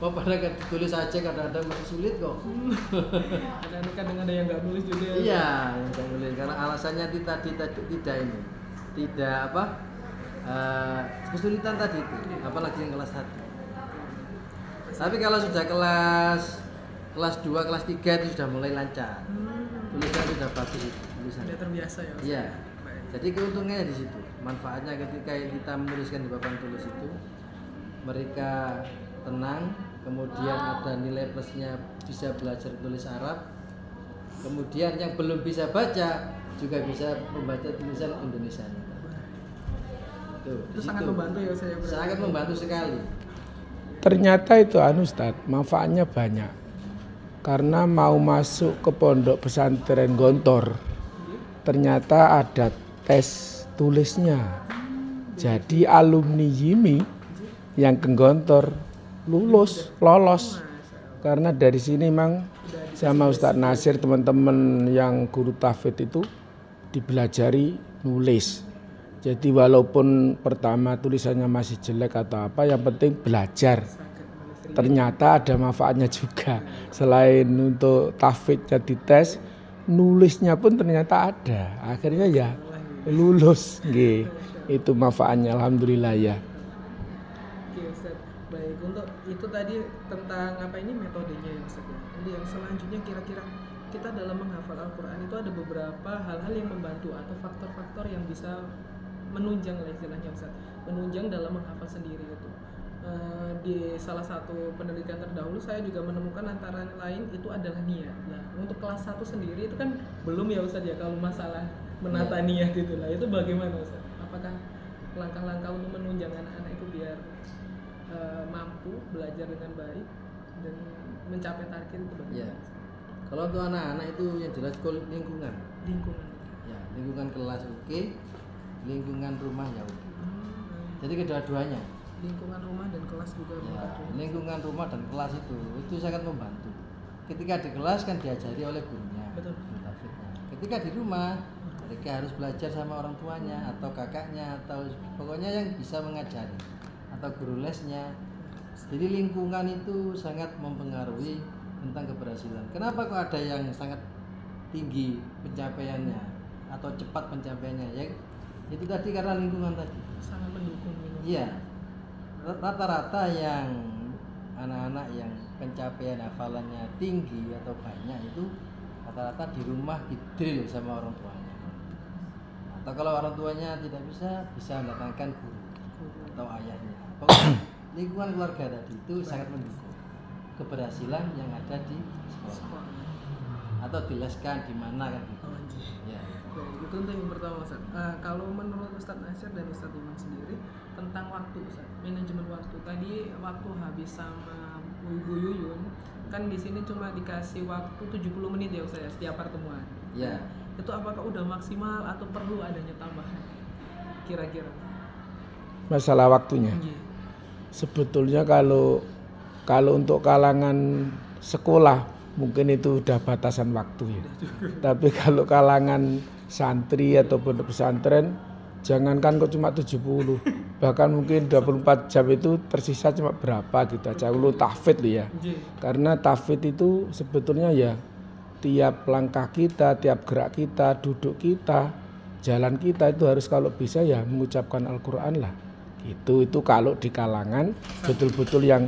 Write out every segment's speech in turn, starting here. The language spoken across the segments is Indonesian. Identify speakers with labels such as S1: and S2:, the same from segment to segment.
S1: Oh, pada tulis aja kadang-kadang masih sulit kok.
S2: Kadang-kadang ada yang nggak nulis juga.
S1: Iya, yang nggak nulis karena alasannya tidak ini, tidak apa kesulitan tadi itu, apalagi yang kelas 1. Tapi kalau sudah kelas 2, kelas 3 itu sudah mulai lancar. Tulisan sudah bagus tulisan.
S2: Sudah terbiasa ya.
S1: Iya. Jadi keuntungannya di situ. Manfaatnya ketika kita menuliskan di papan tulis itu, mereka tenang, kemudian ada nilai plusnya, bisa belajar tulis Arab. Kemudian yang belum bisa baca juga bisa membaca tulisan Indonesia.
S2: Itu sangat membantu ya saya.
S1: Sangat membantu sekali.
S3: Ternyata itu Ustaz, manfaatnya banyak. Karena mau masuk ke pondok pesantren Gontor, ternyata ada tes tulisnya. Jadi alumni YIMI yang ke Gontor lolos. Karena dari sini memang sama Ustadz Nasir, teman-teman yang guru tahfidz itu dibelajari nulis. Jadi walaupun pertama tulisannya masih jelek atau apa, yang penting belajar. Ternyata ada manfaatnya juga. Selain untuk tahfidznya dites, nulisnya pun ternyata ada. Akhirnya ya lulus. Itu manfaatnya, alhamdulillah ya.
S2: Oke Ustaz. Baik, untuk itu tadi tentang apa ini metodenya ya Ustaz. Jadi yang selanjutnya kira-kira kita dalam menghafal Al-Quran itu ada beberapa hal-hal yang membantu atau faktor-faktor yang bisa menunjang lah istilahnya Ustaz. Menunjang dalam menghafal sendiri itu. Di salah satu penelitian terdahulu saya juga menemukan antara lain itu adalah niat. Nah, untuk kelas 1 sendiri itu kan belum ya Ustaz ya kalau masalah menata niat itu lah. Itu bagaimana Ustaz? Apakah langkah-langkah untuk menunjang anak-anak itu biar mampu belajar dengan baik dan mencapai target itu bagaimana?
S1: Ya. Kalau untuk anak-anak itu yang jelas lingkungan. Ya, lingkungan kelas oke, lingkungan rumahnya oke. Jadi kedua-duanya.
S2: Lingkungan rumah dan kelas juga membantu.
S1: Lingkungan rumah dan kelas itu sangat membantu. Ketika di kelas kan diajari oleh gurunya.
S2: Betul.
S1: Ketika di rumah mereka harus belajar sama orang tuanya atau kakaknya atau pokoknya yang bisa mengajari atau guru lesnya. Jadi lingkungan itu sangat mempengaruhi tentang keberhasilan. Kenapa kok ada yang sangat tinggi pencapaiannya atau cepat pencapaiannya? Ya itu tadi karena lingkungan tadi.
S2: Sangat mendukung lingkungan.
S1: Iya. Rata-rata yang anak-anak yang pencapaian hafalannya tinggi atau banyak itu rata-rata di rumah didrill sama orang tuanya. Atau kalau orang tuanya tidak bisa mendatangkan guru atau ayahnya. Pokoknya lingkungan keluarga tadi itu sangat mendukung keberhasilan yang ada di sekolah atau dileskan di mana kan gitu. Ya.
S2: Baik, itu untuk yang pertama Ustaz. Kalau menurut Ustaz Nasir dan Ustaz Imam sendiri tentang waktu Ustaz, manajemen waktu. Tadi waktu habis sama Bu Yuyun kan di sini cuma dikasih waktu 70 menit ya Ustaz ya, setiap pertemuan.
S1: Ya.
S2: Itu apakah udah maksimal atau perlu adanya tambahan? Kira-kira.
S3: Masalah waktunya. Sebetulnya kalau untuk kalangan sekolah mungkin itu udah batasan waktu ya. Tapi kalau kalangan santri atau pondok pesantren, jangankan kok cuma 70, bahkan mungkin 24 jam itu tersisa cuma berapa gitu aja. Lu tahfidz lo ya. Karena tahfidz itu sebetulnya ya tiap langkah kita, tiap gerak kita, duduk kita, jalan kita itu harus kalau bisa ya mengucapkan Al-Quran lah. Itu kalau di kalangan betul-betul yang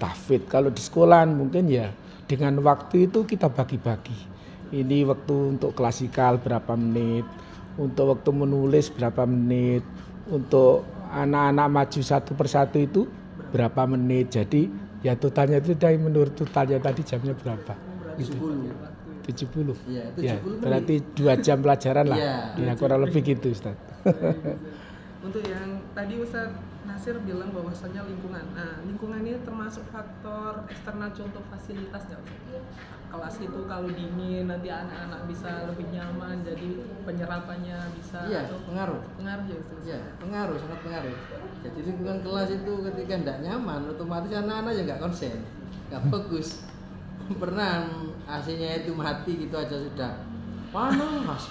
S3: tahfidz. Kalau di sekolahan mungkin ya dengan waktu itu kita bagi-bagi. Ini waktu untuk klasikal berapa menit, untuk waktu menulis berapa menit, untuk anak-anak maju satu persatu itu berapa menit. Jadi ya totalnya itu dari menurut totalnya tadi jamnya berapa? 70. Ya, berarti 2 jam pelajaran lah. Ya kurang lebih gitu Ustaz.
S2: Untuk yang tadi Ustaz Nasir bilang bahwasanya lingkungan. Nah, lingkungan ini termasuk faktor eksternal, contoh fasilitas nggak? Kelas itu kalau dingin nanti anak-anak bisa lebih nyaman, jadi penyerapannya bisa.
S1: Iya, pengaruh ya
S2: Ustaz.
S1: Iya, pengaruh, sangat pengaruh. Jadi lingkungan kelas itu ketika tidak nyaman, otomatis anak-anak ya nggak konsen, nggak fokus. Pernah AC-nya itu mati gitu aja sudah panas.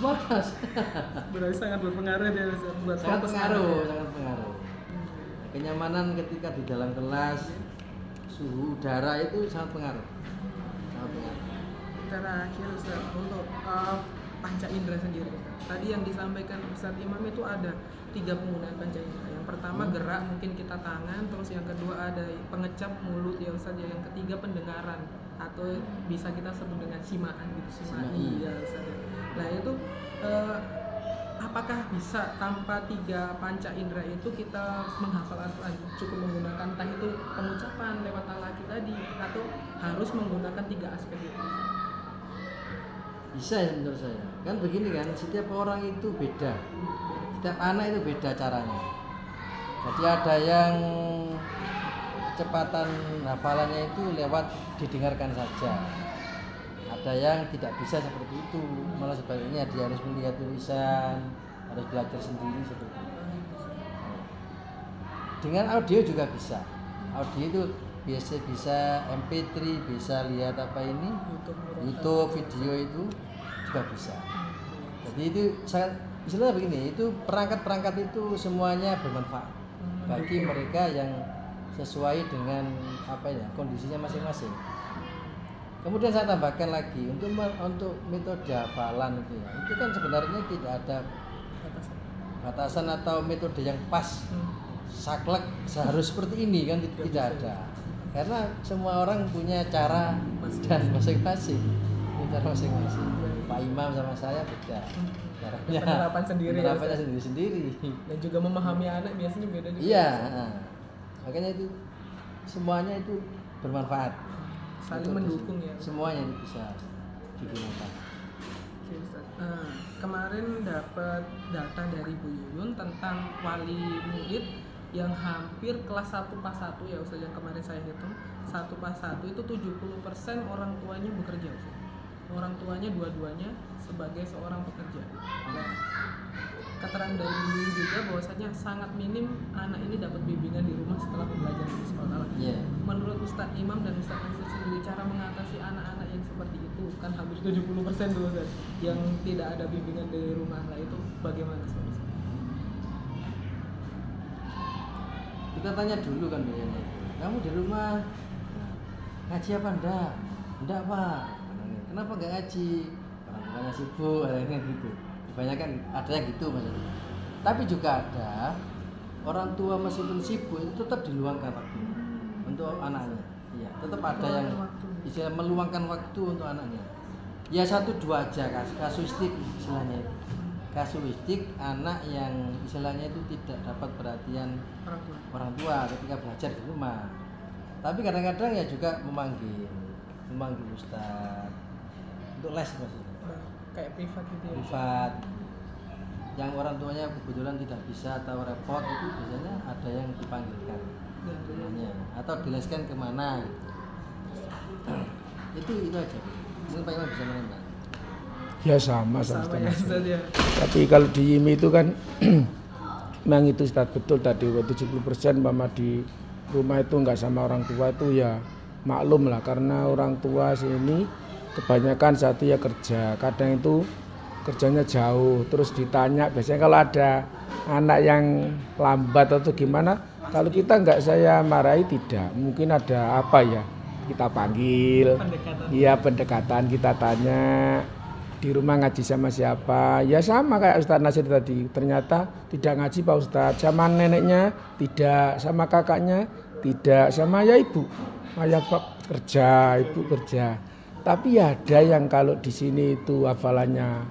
S2: Berarti sangat berpengaruh ya buat
S1: sangat pengaruh. Kenyamanan ketika di dalam kelas suhu udara itu sangat pengaruh.
S2: Terakhir Ustaz, untuk panca indera sendiri Ustaz. Tadi yang disampaikan Ustaz Imam itu ada 3 penggunaan panca indera. Yang pertama gerak, mungkin kita tangan, terus yang kedua ada pengecap mulut ya Ustaz, yang ketiga pendengaran atau bisa kita sebut dengan simaan gitu, simai ya Ustaz. Nah itu apakah bisa tanpa 3 panca indera itu kita menghafal Al-Quran? Cukup menggunakan entah itu pengucapan lewat talaki tadi atau harus menggunakan 3 aspek itu?
S1: Bisa ya menurut saya. Kan begini kan, setiap orang itu beda. Setiap anak itu beda caranya. Jadi ada yang kecepatan hafalannya itu lewat didengarkan saja. Ada yang tidak bisa seperti itu, malah sebaliknya dia harus melihat tulisan, harus belajar sendiri seperti itu. Dengan audio juga bisa. Audio itu biasa bisa MP3, bisa lihat apa ini, YouTube video itu juga bisa. Jadi itu sangat, istilahnya begini, itu perangkat-perangkat itu semuanya bermanfaat bagi mereka yang sesuai dengan apa ya kondisinya masing-masing. Kemudian saya tambahkan lagi untuk metode hafalan itu ya, itu kan sebenarnya tidak ada batasan atau metode yang pas saklek seharus seperti ini kan, tidak ada. Karena semua orang punya cara dan masing-masing, cara masing-masing. Pak Imam sama saya beda, caranya
S2: penerapan sendiri,
S1: penerapannya sendiri-sendiri.
S2: Dan juga memahami anak biasanya beda juga.
S1: Iya, makanya itu semuanya itu bermanfaat.
S2: Saling mendukung ya.
S1: Semuanya itu bisa digunakan.
S2: Oke, Ustaz. Kemarin dapat data dari Bu Yuyun tentang wali murid yang hampir kelas 1 pas 1 ya Ustaz, yang kemarin saya hitung 1 pas 1 itu 70% orang tuanya bekerja Ustaz. Orang tuanya dua-duanya sebagai seorang pekerja. Nah, keterangan dari Bu Yuyun juga bahwasanya sangat minim anak ini dapat bimbingan di rumah setelah belajar di sekolah.
S1: Yeah.
S2: Menurut Ustaz Imam dan Ustaz Nasir sendiri, cara mengatasi anak-anak yang seperti itu kan hampir 70% tuh Ustaz, yang tidak ada bimbingan dari rumah. Nah itu bagaimana Ustaz?
S1: Kita tanya dulu kan biasanya, kamu di rumah ngaji apa enggak? Enggak Pak. Kenapa enggak ngaji? Orang tuanya sibuk, adanya gitu. Kebanyakan ada yang gitu maksudnya. Tapi juga ada orang tua meskipun sibuk itu tetap diluangkan waktu untuk anaknya. Iya, tetap ada yang bisa meluangkan waktu untuk anaknya. Ya 1-2 aja kasuistik istilahnya itu. Kasuistik anak yang istilahnya itu tidak dapat perhatian orang tua ketika belajar di rumah. Tapi kadang-kadang ya juga memanggil ustaz untuk les maksudnya.
S2: Kayak privat gitu ya.
S1: Privat. Yang orang tuanya kebetulan tidak bisa atau repot itu biasanya ada yang dipanggilkan. Ya, atau dileskan kemana gitu. itu aja. Mungkin Pak Imam bisa menambah.
S3: Ya sama
S2: Ya, ya.
S3: Tapi kalau di IMI itu kan memang itu Ustaz betul tadi 70% mama di rumah itu nggak sama orang tua itu ya maklum lah, karena orang tua sini kebanyakan satu ya kerja, kadang itu kerjanya jauh, terus ditanya biasanya kalau ada anak yang lambat atau gimana, kalau kita nggak saya marahi tidak, mungkin ada apa ya kita panggil, iya pendekatan kita tanya di rumah ngaji sama siapa, ya sama kayak Ustaz Nasir tadi, ternyata tidak ngaji Pak Ustaz, sama neneknya tidak, sama kakaknya tidak, sama ya ibu, ayah Pak kerja, ibu kerja. Tapi ya ada yang kalau di sini itu hafalannya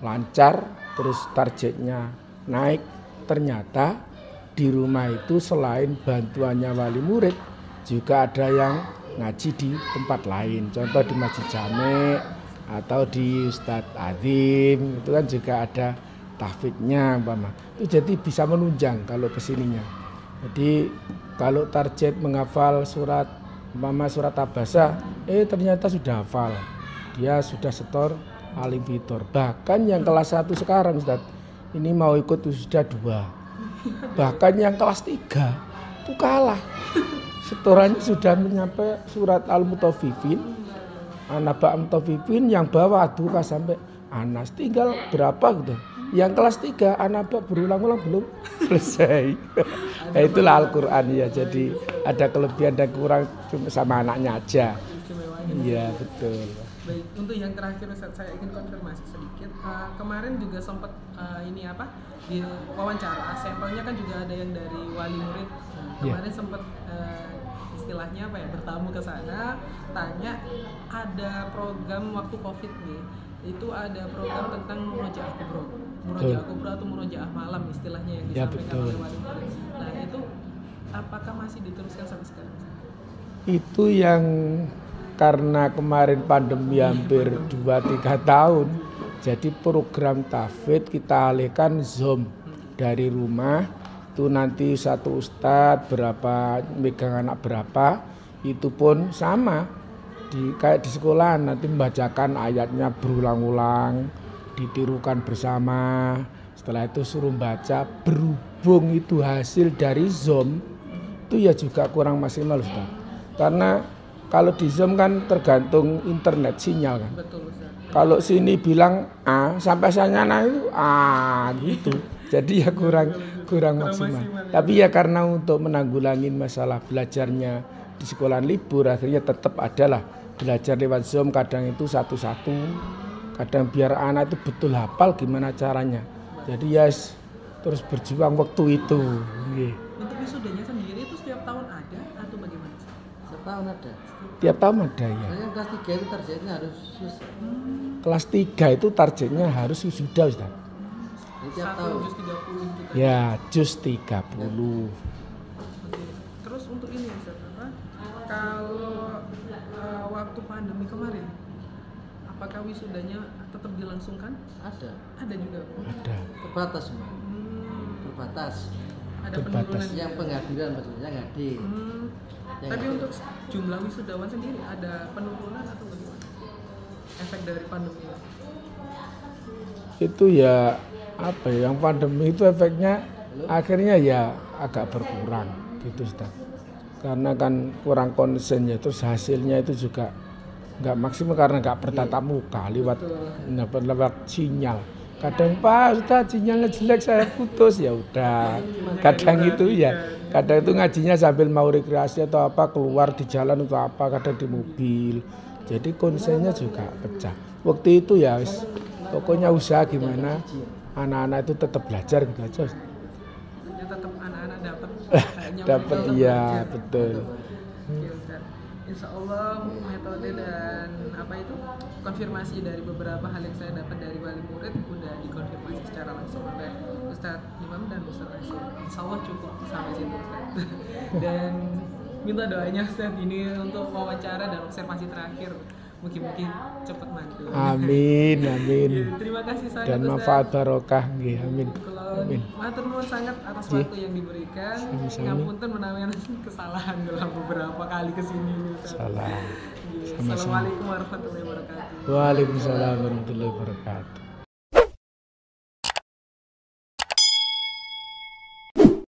S3: lancar, terus targetnya naik, ternyata di rumah itu selain bantuannya wali murid, juga ada yang ngaji di tempat lain, contoh di Masjid Jami' atau di Ustadz Azim, itu kan juga ada tahfidnya umpama. Itu jadi bisa menunjang kalau kesininya. Jadi kalau target menghafal surat umpama surat Abasa, ternyata sudah hafal. Dia sudah setor Alim Fitor. Bahkan yang kelas 1 sekarang Ustadz, ini mau ikut sudah 2. Bahkan yang kelas 3 itu kalah. Setorannya sudah menyampai surat Al-Mutaffifin, An-Naba' Mutaffifin, yang bawah Ad-Duha sampai Anas tinggal berapa gitu. Yang kelas 3 anak berulang-ulang belum selesai. Nah, itulah Al-Qur'an ya. Jadi ada kelebihan dan kurang cuma sama anaknya aja.
S2: Istimewanya.
S3: Iya, betul.
S2: Baik, untuk yang terakhir Ustaz, saya ingin konfirmasi sedikit. Kemarin juga sempat di wawancara, sampelnya kan juga ada yang dari wali murid. Kemarin sempat istilahnya bertamu ke sana, tanya ada program waktu Covid nih. Itu ada program tentang murojaah kubro. Murojaah kubro atau murojaah malam istilahnya yang disampaikan oleh wali murid. Nah, itu apakah masih diteruskan sampai sekarang?
S3: Itu yang karena kemarin pandemi hampir 2-3 tahun, jadi program tahfidz kita alihkan Zoom dari rumah. Itu nanti satu ustadz berapa megang anak berapa, itu pun sama kayak di sekolah, nanti membacakan ayatnya berulang-ulang, ditirukan bersama. Setelah itu suruh baca. Berhubung itu hasil dari Zoom, itu ya juga kurang maksimal Ustaz. Karena kalau di Zoom kan tergantung internet sinyal kan.
S2: Betul, Ustaz.
S3: Kalau sini bilang A, sampai sana itu A gitu. Jadi ya kurang maksimal. Tapi ya karena untuk menanggulangi masalah belajarnya di sekolah libur, akhirnya tetap adalah belajar lewat Zoom. Kadang itu satu-satu, kadang biar anak itu betul hafal gimana caranya. Jadi ya terus berjuang waktu itu.
S2: Untuk wisudanya sendiri itu setiap tahun ada atau bagaimana?
S1: Setiap tahun ada.
S3: Tiap tahun ada ya.
S1: Yang kelas 3 itu targetnya harus selesai.
S3: Kelas 3 itu targetnya harus wisuda Ustaz.
S1: Tiap tahun.
S2: Juz 30 gitu.
S3: Ya, juz 30.
S2: Oke. Terus untuk ini Ustaz, kalau waktu pandemi kemarin, apakah wisudanya tetap dilangsungkan?
S1: Ada.
S2: Ada juga.
S3: Ada.
S1: Terbatas semua. Terbatas.
S2: Ada
S3: Terbatas.
S2: penurunan
S1: Yang penghadiran maksudnya nggak hadir. Yang
S2: Tapi
S1: hadir.
S2: untuk jumlah wisudawan sendiri ada penurunan atau bagaimana? Efek dari pandemi.
S3: Itu ya apa ya, yang pandemi itu efeknya akhirnya ya agak berkurang gitu Ustaz. Karena kan kurang konsen ya, terus hasilnya itu juga nggak maksimal karena nggak bertatap muka lewat sinyal. Kadang Pak Ustaz sinyalnya jelek saya putus, ya udah. Kadang itu ya, kadang itu ngajinya sambil mau rekreasi atau apa, keluar di jalan atau apa, kadang di mobil. Jadi konsennya juga pecah. Waktu itu ya pokoknya usaha gimana anak-anak itu tetap belajar gitu aja.
S2: Ya tetap anak-anak
S3: Dapat iya betul.
S2: Oke, Ustaz. Insya Allah metode dan konfirmasi dari beberapa hal yang saya dapat dari wali murid udah dikonfirmasi secara langsung oleh Ustadz Imam dan Ustadz Rasul. Insya Allah cukup sampai situ Ustadz. Dan minta doanya Ustadz ini untuk wawancara dan observasi terakhir. Mungkin cepat mantul.
S3: Amin.
S2: Ya, terima kasih sangat
S3: Dan
S2: Ustadz.
S3: manfaat barokah nggih. Amin. Amin.
S2: Matur nuwun sangat atas waktu yang diberikan. Ngapunten menawi kesalahan dalam beberapa kali kesini Ustadz.
S3: Salam.
S2: Assalamualaikum warahmatullahi wabarakatuh.
S3: Waalaikumsalam warahmatullahi wabarakatuh.